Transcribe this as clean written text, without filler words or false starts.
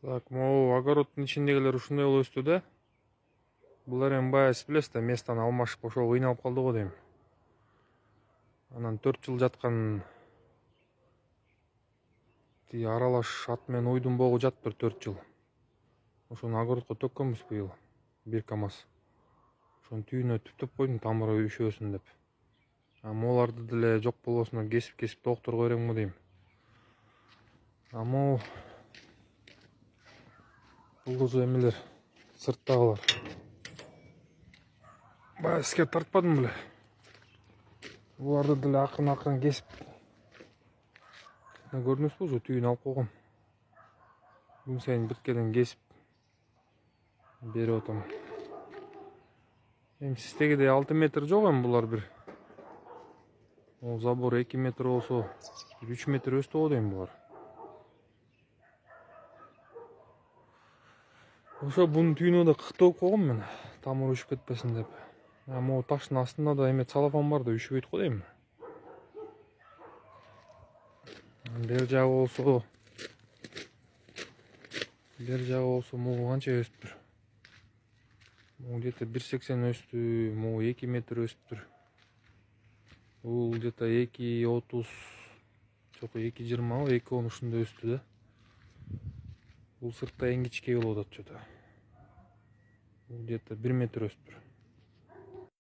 Так, могу огороддун ичиндегилер ушундай болуп өстү да. Булар эми баягы сиз билесиз да, местаны алмашып ошол кыйналып калды го дейм. Анан 4 жыл жаткан аралаш ат менен уйдун богу жатыптыр 4 жыл. Ошону огородко төккөнбүз быйыл 1 КАМАЗ. Ошонун түйүнө түптөп койдум тамыры үшөсүн деп. Могуларды деле жок болбосун кесип доктурга беремби дейм. Бул эмелер сырттагылар. Баягы иске тартпадым беле. Буларды деле акырын кесип. Көрдүңүзбү, уже түйүн алып койгом. Күн сайын биткеден кесип берип атам. Эми сиздегидей 6 метр жок эми булар бир. Забор 2 метр болсо 3 метр өстү го дейм булар. Ошо бунун түйүнү да кыктап койгом мен, тамыр үшүп кетпесин деп. Могу таштын астында да эме целлофан бар да үшүбөйт го дейм. Бер жагы болсо могу канча өстүптүр. Могу где-то 1,80 өстү, могу 2 метр өстүптүр. Бул где-то 2,30, жок 2,20, 2,10 ушундай өстү да. Бул сыртта эң кичкеи болуп атат что-то. Бул где-то 1 метр өстүптүр.